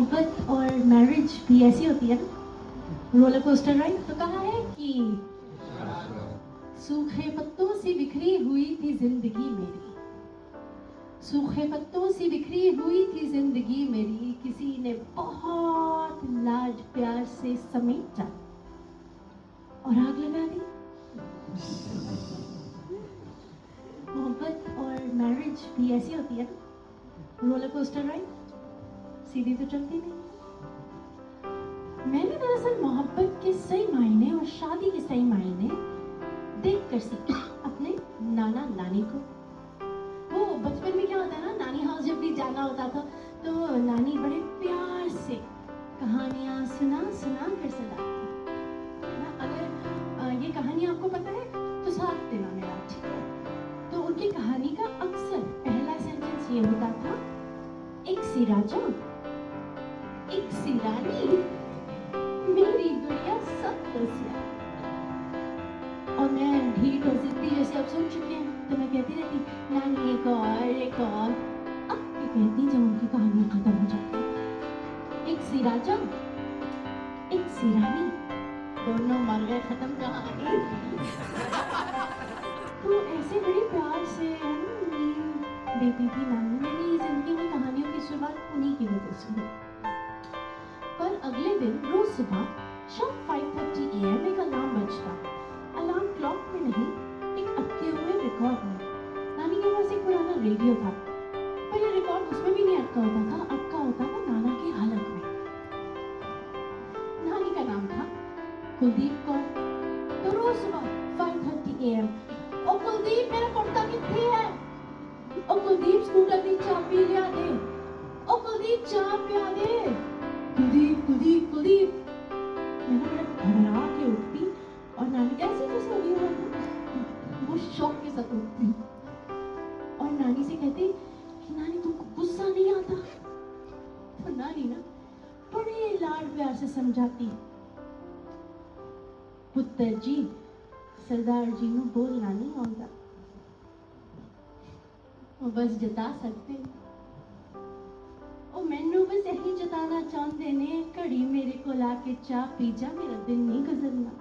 मोहब्बत और मैरिज भी ऐसी होती है ना, रोलर कोस्टर राइड। तो कहा है कि सूखे पत्तों से बिखरी हुई थी जिंदगी मेरी, सूखे पत्तों से बिखरी हुई थी जिंदगी मेरी, किसी ने बहुत लाड प्यार से समेटा और आग लगा दी। मोहब्बत और मैरिज भी ऐसी होती है ना, रोलर कोस्टर राइड, सीधी तो चलती नहीं। मैंने दरअसल मोहब्बत के सही मायने और शादी के सही मायने देख कर सीखा अपने नाना नानी को। वो बचपन में क्या होता है ना, नानी हाउस जब भी जाना होता था तो नानी बड़े प्यार से कहानियां सुना सुना कर सुनाती है ना। अगर ये कहानी आपको पता है तो साथ देना मेरा, ठीक है। तो उनकी कहानी का अक्सर पहला सेंटेंस ये होता था, एक सी राजा एक सी रानी, मेरी गुड़िया सब दोस्तियाँ। और मैं ढीठ और जिद्दी जैसे अब सुन चुके हैं तो मैं कहती रहती, नानी एक और एक और। अब ये कहती जब उनकी कहानी खत्म हो जाती, एक सी राजा एक सी रानी, दोनों मर गए, खत्म कहानी। तो ऐसे बड़े प्यार से नींद देती थी नानी। मेरी जिंदगी में कहानियों की शुरुआत उन्हीं की वजह से हुई। पर अगले दिन रोज सुबह शाम 5:30 AM एक अलार्म बजता। अलार्म क्लॉक में नहीं, एक अटके हुए रिकॉर्ड में। नानी के पास एक पुराना रेडियो था, पर ये रिकॉर्ड उसमें भी नहीं अटका होता था, अटका होता था नाना के हलक में। नानी का नाम था कुलदीप कौर। तो रोज सुबह 5:30 AM, ओ कुलदीप मेरा कुर्ता किथे है, ओ कुलदीप स्कूटर दी चाबी लिया दे, ओ कुलदीप चाह पिया दे, कुलदीप कुलदीप कुलदीप। मैं ना बड़ा घबरा के उठती और नानी ऐसे जैसे अभी वो शौक के साथ उठती और नानी से कहती कि नानी तुमको गुस्सा नहीं आता। तो नानी ना बड़े लाड प्यार से समझाती, पुत्र जी सरदार जी ਨੂੰ बोलना नहीं आता, वो बस जता सकते हैं। ਉਹ ਮੈਨੂੰ बस यही जताना चाहते ने, घड़ी मेरे को लाके चाह पी जा, मेरा दिन नहीं गुजरना।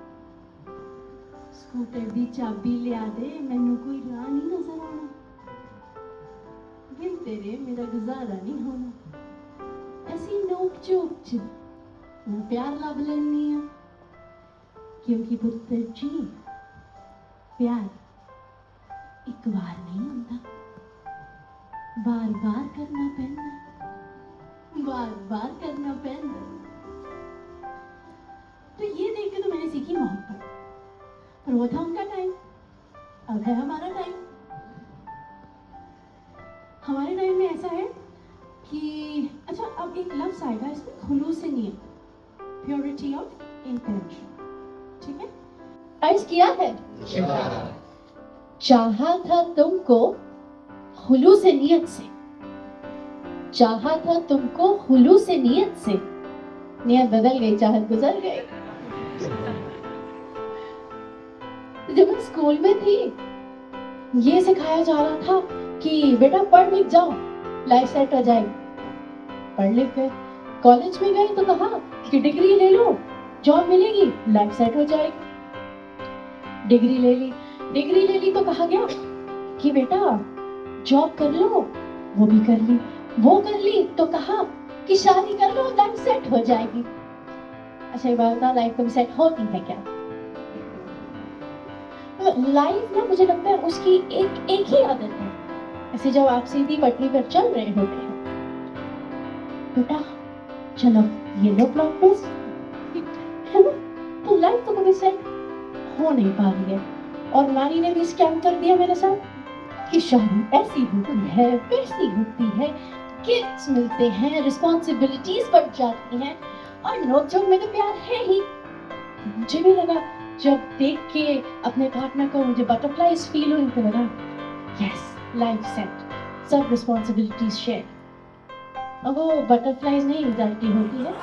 स्कूटर दी चाबी लिया दे, मैनू कोई राह नहीं नजर आना, बिन तेरे मेरा गुजारा नहीं होना। ऐसी नोक झोंक च मैं प्यार लब लेनी है, क्योंकि पुत्र जी प्यार एक बार नहीं होता, बार बार करना पैंदा, बार बार करना पैंदा। तो ये देख के तो मैंने सीखी मोहब्बत। पर वो था उनका टाइम, अब है हमारा टाइम। हमारे टाइम में ऐसा है कि अच्छा अब एक लफ्ज आएगा इसमें, खुलूस नियत, प्योरिटी ऑफ इंटेंशन, ठीक है। अर्ज किया है, चाहा था तुमको खुलूस नियत से, चाहा था तुमको खुलूस नियत से, नियत बदल गई, चाहत गुजर गई। जब मैं स्कूल में थी ये सिखाया जा रहा था कि बेटा पढ़ लिख जाओ, लाइफ सेट हो जाएगी। पढ़ लिख गए, कॉलेज में गए तो कहा कि डिग्री ले लो, जॉब मिलेगी, लाइफ सेट हो जाएगी। डिग्री ले ली तो कहा गया कि बेटा जॉब कर लो, वो भी कर ली, वो कर ली तो कहा कि शादी कर लो, लाइफ सेट हो जाएगी। अच्छा ये बात बता, लाइफ कभी सेट होती है क्या? लाइफ ना मुझे लगता है उसकी एक ही आदत है, ऐसे जब आप सीधी पटरी पर चल रहे होते हैं, बेटा चलो ये लो प्लॉट ट्विस्ट, है ना? तो लाइफ तो कभी सेट हो नहीं पा रही है। और नानी ने भी स्कैम कर दिया मेरे साथ कि शादी ऐसी होती है, वैसी होती है, किड्स मिलते हैं, रिस्पॉन्सिबिलिटीज बढ़ जाती हैं, और नोक-झोंक में तो प्यार है ही। मुझे भी लगा जब देख के अपने पार्टनर को मुझे बटरफ्लाइज फील हुई तो लगा यस लाइफ सेट, सब रिस्पॉन्सिबिलिटीज शेयर। अब वो बटरफ्लाइज नहीं एंजाइटी होती है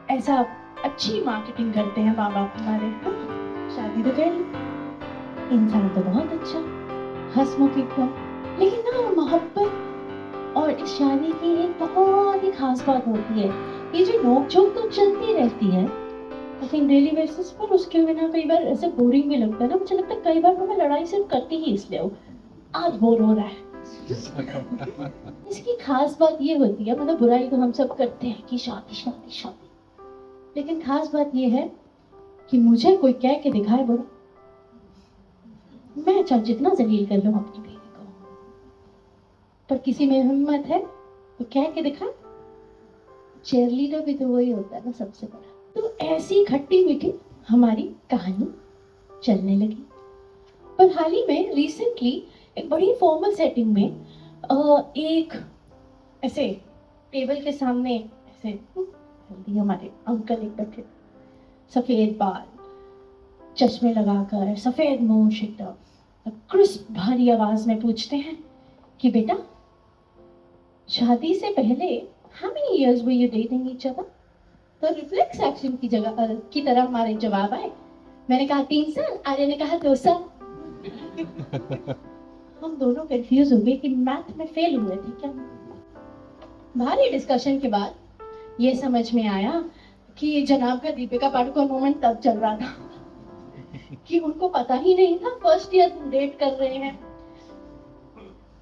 ऐसा अच्छी मार्केटिंग करते हैं माँ बाप हमारे। शादी तो कर ली, इंसान तो बहुत अच्छा, हंसमुख एकदम, लेकिन ना मोहब्बत और इस शादी की एक बहुत ही खास बात होती है, ये जो नोक झोंक तो चलती रहती है लेकिन डेली बेसिस पर उसके बिना कई बार ऐसे बोरिंग भी लगता है ना। मुझे लगता है कई बार मैं लड़ाई सिर्फ करती ही इसलिए हूँ, आज बोर हो रहा है। इसकी खास बात ये होती है, मतलब बुराई तो हम सब करते हैं कि शादी शादी शादी, लेकिन खास बात ये है कि मुझे कोई कह के दिखाए बुरा, मैं चाहे जितना जलील कर लूं अपनी बीवी को, पर किसी में हिम्मत है तो कह के दिखा। चेयरलीडर भी तो वही होता है ना सबसे बड़ा। तो ऐसी खट्टी मीठी हमारी कहानी चलने लगी। पर हाल ही में रिसेंटली एक बड़ी फॉर्मल सेटिंग में एक ऐसे टेबल के सामने ऐसे हेल्दी हमारे अंकल एक बैठे, सफेद बाल, चश्मे लगाकर, सफेद मूंछ, एकदम क्रिस्प भारी आवाज में पूछते हैं कि बेटा शादी से पहले how many years were you dating each other? तो रिफ्लेक्स एक्शन की जगह की तरह हमारे जवाब आए। मैंने कहा 3 साल, आर्य ने कहा 2 साल। हम दोनों कंफ्यूज हो गए कि मैथ में फेल हुए थे क्या। भारी डिस्कशन के बाद ये समझ में आया कि जनाब का दीपिका पादुकोण मोमेंट तब चल रहा था कि उनको पता ही नहीं था फर्स्ट ईयर डेट कर रहे हैं।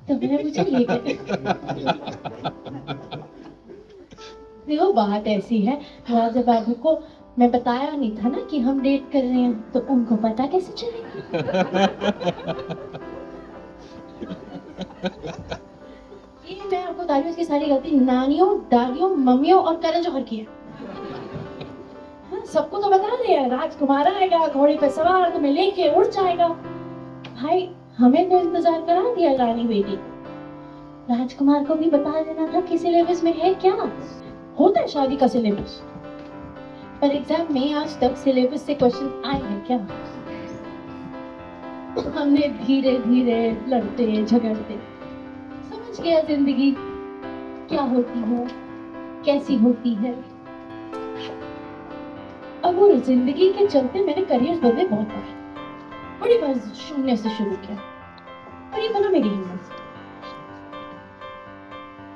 तो मैंने मुझे ये देखो बात ऐसी है, राजा बाबू को मैं बताया नहीं था ना कि हम डेट कर रहे हैं, तो उनको पता कैसे चलेगा। ये मैं आपको बता रही हूँ, इसकी सारी गलती नानियों, दादियों, मम्मियों और करण जौहर की है। हाँ, सबको तो बता दिया राजकुमार आएगा घोड़े पे सवार, तुम्हें लेके उड़ जाएगा। भाई हमें तो इंतजार करा दिया रानी बेटी, राजकुमार को भी बता देना था कि सिलेबस में है क्या होता है शादी का सिलेबस। पर एग्जाम में आज तक सिलेबस से क्वेश्चन आए हैं क्या? हमने धीरे धीरे लड़ते झगड़ते समझ गया जिंदगी क्या होती है, कैसी होती है। अब वो जिंदगी के चलते मैंने करियर बदले बहुत बार, बड़ी बार शून्य से शुरू किया, और ये बना मेरी हिम्मत।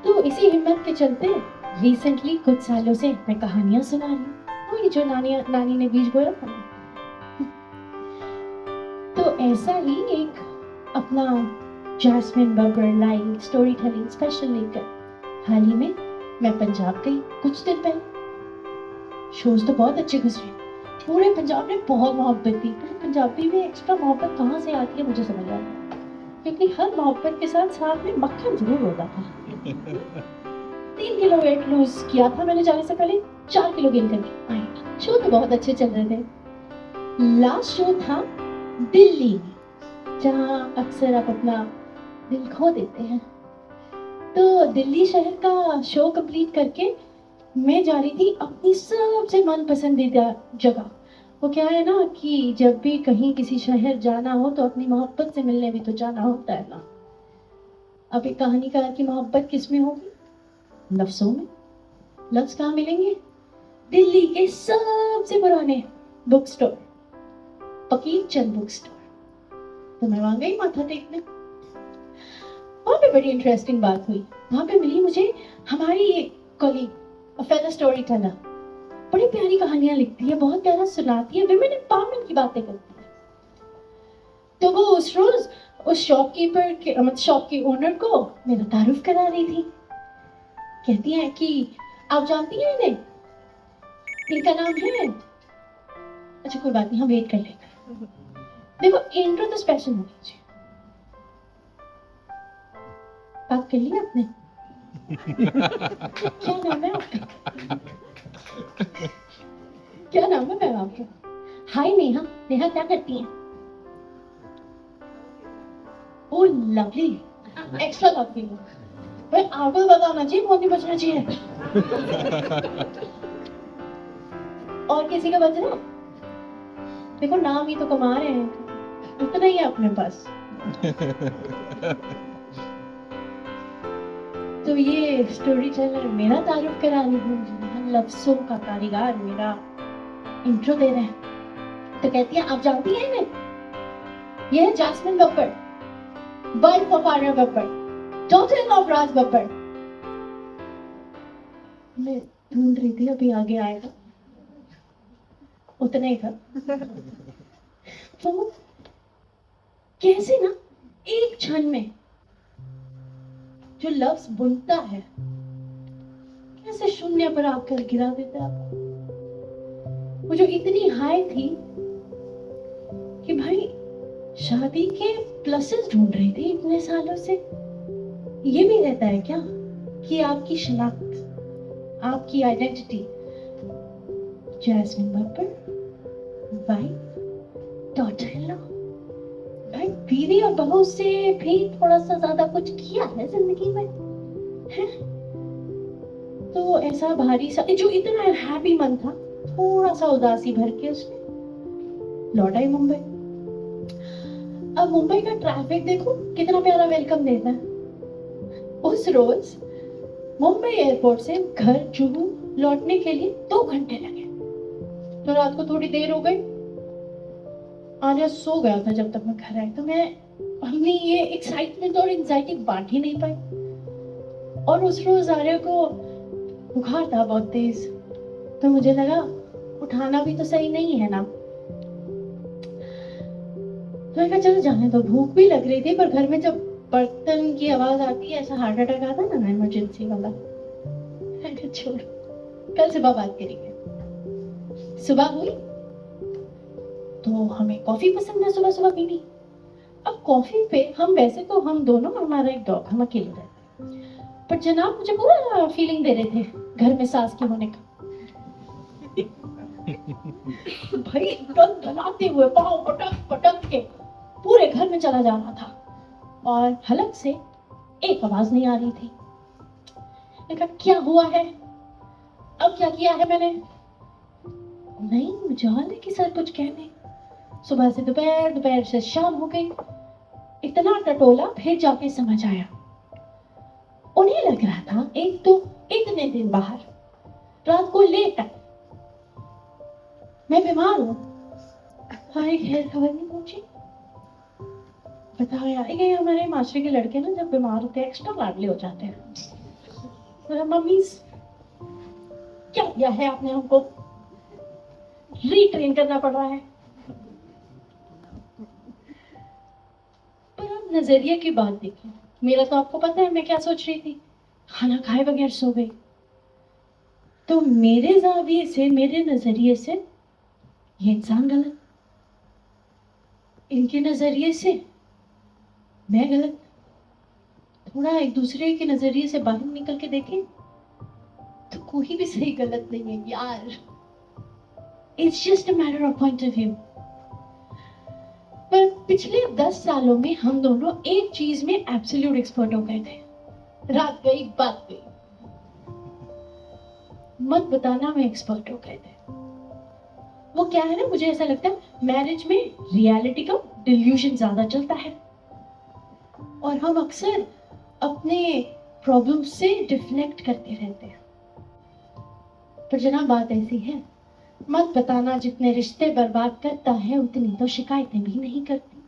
तो इसी हिम्मत के चलते रिसेंटली कुछ सालों से मैं कहानियां सुना रही हूँ, वही जो नानी ने बीज बोया था। तो ऐसा ही एक अपना Jasmine Babbar live story telling special लेकर हाल ही में मैं पंजाब गई कुछ दिन पहले। शोज तो बहुत अच्छे गुजरे, पूरे पंजाब ने बहुत मोहब्बत दी। पंजाबी में एक्स्ट्रा मोहब्बत कहाँ से आती है मुझे समझ आ रहा, क्योंकि हर मोहब्बत के साथ साथ में मक्खन जरूर होता था। 3 किलो वेट लूज किया था मैंने जाने से पहले, 4 किलो गेन करके आई। शो तो बहुत अच्छे चल रहे थे। लास्ट शो था दिल्ली में, जहाँ अक्सर आप अपना दिल खो देते हैं। तो दिल्ली शहर का शो कंप्लीट करके मैं जा रही थी अपनी सबसे मन पसंदीदा जगह। वो क्या है ना कि जब भी कहीं किसी शहर जाना हो तो अपनी मोहब्बत से मिलने भी तो जाना होता है ना। अब एक कहानीकार की मोहब्बत किस में होगी? लफ्जों में। लफ्ज कहाँ मिलेंगे? दिल्ली के सबसे पुराने book store, Fakir Chand book store. तो मैं वहां गई माथा टेकने। वहां पे बड़ी इंटरेस्टिंग बात हुई। वहां पे मिली मुझे हमारी एक कॉलीग, फेलो स्टोरी टेलर, बड़ी प्यारी कहानियां लिखती है, बहुत प्यारा सुनाती है, विमेन एम्पावरमेंट की बातें करती है। तो वो उस रोज उस शॉपकीपर के मतलब शॉप के ओनर को मेरा तारुफ करा रही थी। कहती है कि आप जानती हैं इन्हें, इनका नाम है, अच्छा कोई बात नहीं हम वेट कर लेंगे। देखो इंट्रो तो स्पेशल होनी चाहिए। बात कर लिया आपने? क्या नाम है आपका? क्या नाम है मैम आपका? हाय नेहा। नेहा क्या करती हैं? Oh lovely, extra lovely. भाई आपको बताना चाहिए, फोन नहीं बजना चाहिए। और किसी का बज रहा? देखो नाम ही तो कमा रहे हैं, उतना ही है अपने पास। तो ये स्टोरी टेलर मेरा तारुफ करा रही है, लफ्जों का कारीगर मेरा इंट्रो दे रहे हैं। तो कहती है आप जानती हैं इन्हें? ये है Jasmine Babbar, wife of Arya Babbar, daughter in of Raj Babbar. मैं ढूंढ रही थी, अभी आगे आएगा, उतना ही था। तो कैसे ना एक क्षण में जो लफ्ज बुनता है, कैसे शून्य पर आकर गिरा देता है आपको। वो जो इतनी हाई थी कि भाई शादी के प्लसेस ढूंढ रही थी इतने सालों से। ये भी रहता है क्या कि आपकी शनाख्त, आपकी identity, Jasmine Babbar, wife, daughter in law, भाई बीवी और बहू से भी थोड़ा सा ज्यादा कुछ किया है जिंदगी में, है? तो ऐसा भारी सा जो इतना हैप्पी मन था, थोड़ा सा उदासी भर के उसने लौट आई मुंबई। अब मुंबई का ट्रैफिक देखो कितना प्यारा वेलकम देता है। उस रोज मुंबई एयरपोर्ट से घर जुहू लौटने के लिए 2 घंटे लगे। तो रात को थोड़ी देर हो गई, आर्या सो गया था जब तक मैं घर आई। तो हमने ये एक्साइटमेंट और एंजाइटी बांट ही नहीं पाई। और उस रोज आर्या को बुखार था बहुत तेज, तो मुझे लगा उठाना भी तो सही नहीं है ना। तो मैं कहा चलो जाने दो, भूख भी लग रही थी, पर घर में जब बर्तन की आवाज आती है, ऐसा हार्ट अटैक आता ना इमरजेंसी वाला, छोड़ो कल सुबह बात करेंगे। सुबह हुई तो हमें कॉफी पसंद है सुबह सुबह पीनी। अब कॉफी पे हम वैसे तो हम दोनों, हमारा एक डॉग, हम अकेले रहते, पर जनाब मुझे पूरा फीलिंग दे रहे थे घर में सास के होने का। भाई एकदम बनाते हुए पाँव पटक पटक के पूरे घर में चला जा रहा था, और हलक से एक आवाज नहीं आ रही थी। मैंने कहा क्या हुआ है, अब क्या किया है मैंने? नहीं, मुझे कि सर कुछ कहने। सुबह से दोपहर, दोपहर से शाम हो गई, इतना टटोला, फिर जाके समझ आया। उन्हें लग रहा था एक तो इतने दिन बाहर, रात को लेट आए, मैं बीमार हूं, हमारी खैर खबर नहीं पहुंची। बताओ यार, ये हमारे मास्टर के लड़के ना जब बीमार होते हैं एक्स्ट्रा लाडले हो जाते हैं। मम्मी क्या किया है आपने, हमको रीट्रेन करना पड़ रहा है। पर अब नजरिए की बात देखिए, मेरा तो आपको पता है मैं क्या सोच रही थी, खाना खाए बगैर सो गई। तो मेरे जाविये से, मेरे नजरिए से ये इंसान गलत, इनके नजरिए से मैं गलत। थोड़ा एक दूसरे के नजरिए से बाहर निकल के देखें तो कोई भी सही गलत नहीं है यार। It's just a matter of point of view. पर पिछले 10 सालों में हम दोनों एक चीज में एब्सोल्यूट एक्सपर्ट हो गए थे, रात गई बात गई, मत बताना में एक्सपर्ट हो गए थे। वो क्या है ना, मुझे ऐसा लगता है मैरिज में रियलिटी का डिल्यूजन ज्यादा चलता है, और हम अक्सर अपने प्रॉब्लम से डिफ्लेक्ट करते रहते हैं। पर जनाब बात ऐसी है, मत बताना जितने रिश्ते बर्बाद करता है उतनी तो शिकायतें भी नहीं करती।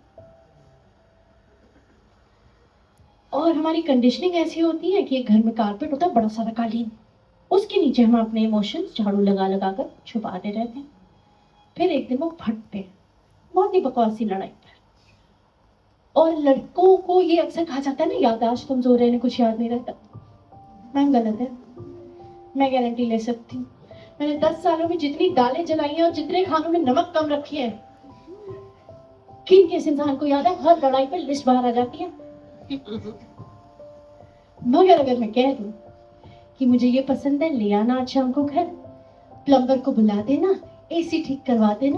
और हमारी कंडीशनिंग ऐसी होती है कि एक घर में कारपेट होता है बड़ा सारा कालीन, उसके नीचे हम अपने इमोशंस झाड़ू लगा लगा कर छुपाते रहते हैं। फिर एक दिन वो फटते हैं, बहुत ही बकवासी लड़ाई पर। और लड़कों को ये अक्सर कहा जाता है ना, याददाश्त कमजोर है, कुछ याद नहीं रहता। मैम गलत है, मैं गारंटी ले सकती हूँ। मैंने 10 सालों में जितनी दालें जलाई हैं और जितने खानों में नमक कम रखी है, किन किस इंसान को याद है, हर लड़ाई पर लिस्ट बाहर आ जाती है। मगर अगर मैं कह दूं कि मुझे ये पसंद है, ले आना आज शाम को घर, प्लम्बर को बुला देना, एसी ठीक करवा देना,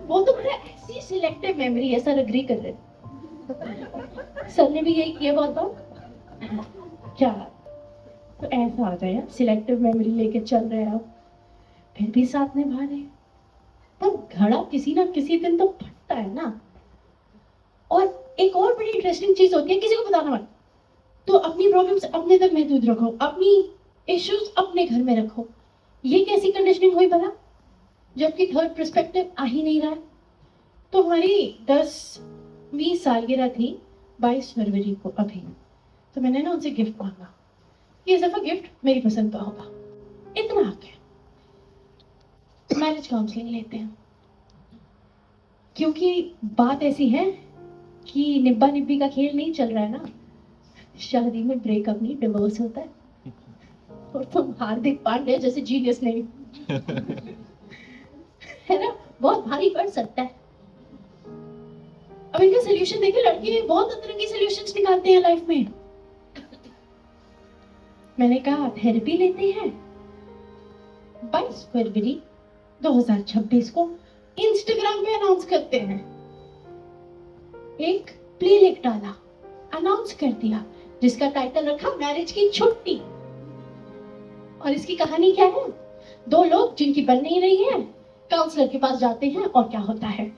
वो तो बड़ा ऐसी सिलेक्टिव मेमोरी है। सर अग्री कर रहे, सर ने भी यही किया बहुत बार। क्या तो ऐसा आ जाए, सिलेक्टिव मेमोरी लेके चल रहे हो, फिर भी साथ निभा रहे, पर घड़ा किसी ना किसी दिन तो फटता है ना। और एक और बड़ी इंटरेस्टिंग चीज होती है, किसी को बताना मत, तो अपनी प्रॉब्लम्स अपने तक महदूद रखो, अपनी इश्यूज अपने घर में रखो। ये कैसी कंडीशनिंग हुई भला, जबकि थर्ड पर्सपेक्टिव आ ही नहीं रहा है। तो हमारी 10वीं सालगिरह थी 22 फरवरी को अभी, तो मैंने ना उनसे गिफ्ट मांगा, ये दफा गिफ्ट मेरी पसंद का होगा, इतना आके मैरिज काउंसलिंग लेते हैं। क्योंकि बात ऐसी है कि निब्बा निब्बी का खेल नहीं चल रहा है ना, शादी में ब्रेकअप नहीं डिवोर्स होता है। और तुम हार्दिक पांड्या जैसे जीनियस नहीं है ना, बहुत भारी पड़ सकता है। अब इनका सोल्यूशन देखिए, लड़के बहुत अतरंगी सॉल्यूशंस निकालते हैं लाइफ में। मैंने कहा थेरेपी लेते हैं। 22 फरवरी 2026 को इंस्टाग्राम पे अनाउंस करते हैं, एक प्लेलिस्ट डाला, अनाउंस कर दिया, जिसका टाइटल रखा मैरिज की छुट्टी। और इसकी कहानी क्या है? दो लोग जिनकी बन नहीं रही है, काउंसलर के पास जाते हैं और क्या होता है,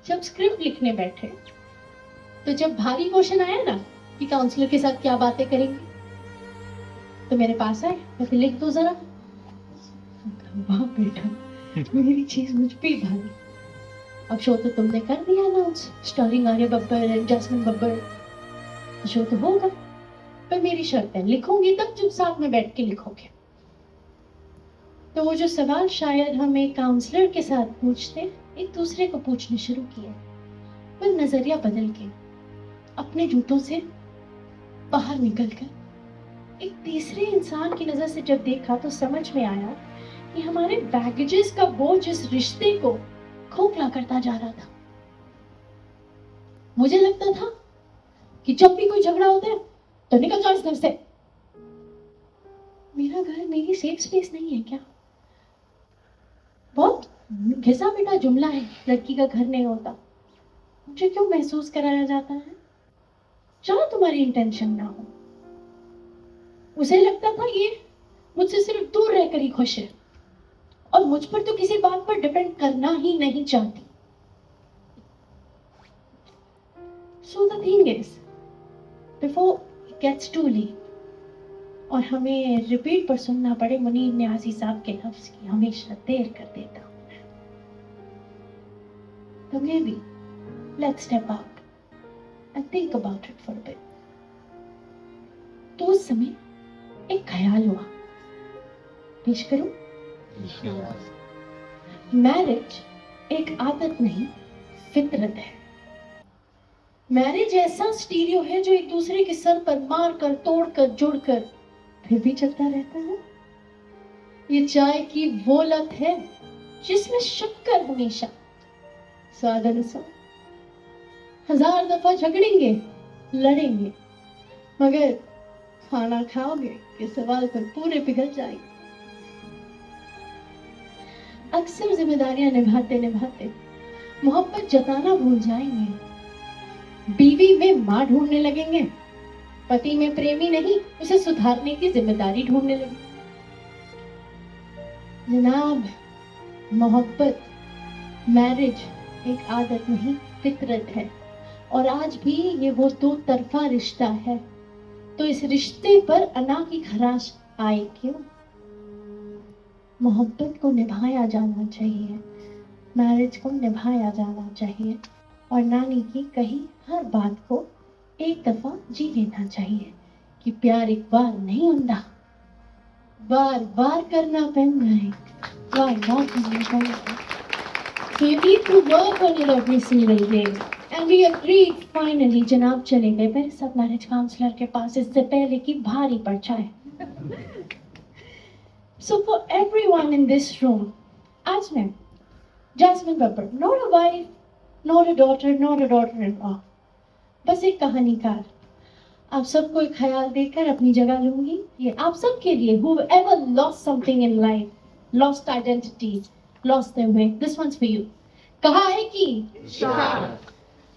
जब स्क्रिप्ट लिखने बैठे तो जब भारी क्वेश्चन आया ना कि काउंसलर के साथ क्या बातें करेंगे, तो मेरे पास आए, मैं लिख दो जरा। वाह बेटा, मेरी चीज मुझ पे भारी। अब शो तो तुमने कर दिया अनाउंस, स्टारिंग आर्य बब्बर, जैस्मिन बब्बर, तो शो तो होगा, पर मेरी शर्त है, लिखोगी तब जब साथ में बैठ के लिखोगे। तो वो जो सवाल शायद हम एक काउंसलर के साथ पूछते, एक दूसरे को पूछने शुरू किए, पर नजरिया बदल के, अपने जूतों से बाहर निकलकर एक तीसरे इंसान की नजर से जब देखा तो समझ में आया कि हमारे बैगेजेस का बोझ इस रिश्ते को खोखला करता जा रहा था। मुझे लगता था कि जब भी कोई झगड़ा होता है तो निकल जाओ इस घर से। मेरा घर मेरी सेफ स्पेस नहीं है क्या? बहुत घिसा पिटा जुमला है, लड़की का घर नहीं होता। मुझे क्यों महसूस कराया जाता है चाहे तुम्हारी इंटेंशन ना हो। उसे लगता था ये मुझसे सिर्फ दूर रहकर ही खुश है और मुझ पर तो किसी बात पर डिपेंड करना ही नहीं चाहती। So the thing is, before it gets too late, और हमें रिपीट पर सुनना पड़े मुनीर न्याजी साहब के लफ्ज की, हमेशा देर कर देता हूं मैं। तो maybe let's step out and think about it for a bit. तो उस समय एक ख्याल हुआ, पेश करूं? मैरिज एक आदत नहीं, फितरत है। मैरिज ऐसा स्टीरियो है जो एक दूसरे के सर पर मार कर, तोड़ कर, जुड़ कर फिर भी चलता रहता है। ये चाय की वो लत है जिसमें शक्कर हमेशा स्वाद अनुसार। 1000 दफा झगड़ेंगे, लड़ेंगे, मगर खाना खाओगे के सवाल पर पूरे पिघल जाएंगे। अक्सर जिम्मेदारियां निभाते निभाते मोहब्बत जताना भूल जाएंगे। बीवी में मां ढूंढने लगेंगे, पति में प्रेमी नहीं, उसे सुधारने की जिम्मेदारी ढूंढने लगेंगे। जनाब, मोहब्बत, मैरिज एक आदत नहीं, फितरत है। और आज भी ये वो दो तरफा रिश्ता है, तो इस रिश्ते पर अना की खराश आए क्यों? मोहब्बत को निभाया जाना चाहिए, मैरिज को निभाया जाना चाहिए, और नानी की कही हर बात को एक दफा जी लेना चाहिए कि प्यार एक बार नहीं होता, बार बार करना पैंदा है, बार बार करना पैंदा है। So you need to work on it every single day. And we agreed finally, जनाब चले गए मेरे साथ मैरिज काउंसलर के पास इससे पहले कि भारी पड़ जाए। So for everyone in this room, आज मैं Jasmine Babbar, not a wife, not a daughter, not a daughter-in-law, बस एक कहानीकार, आप सबको एक ख्याल देकर अपनी जगह लूंगी। ये आप सब के लिए, whoever lost something in life, lost identity, lost their way, this one's for you. कहा है कि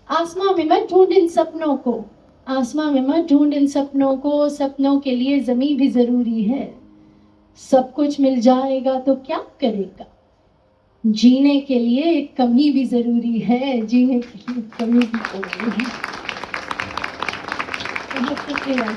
आसमां में मत ढूंढ इन सपनों को, आसमां में मत ढूंढ इन सपनों को, सपनों के लिए जमीन भी जरूरी है। सब कुछ मिल जाएगा तो क्या करेगा, जीने के लिए एक कमी भी जरूरी है, जीने के लिए कमी भी जरूरी है। बहुत शुक्रिया।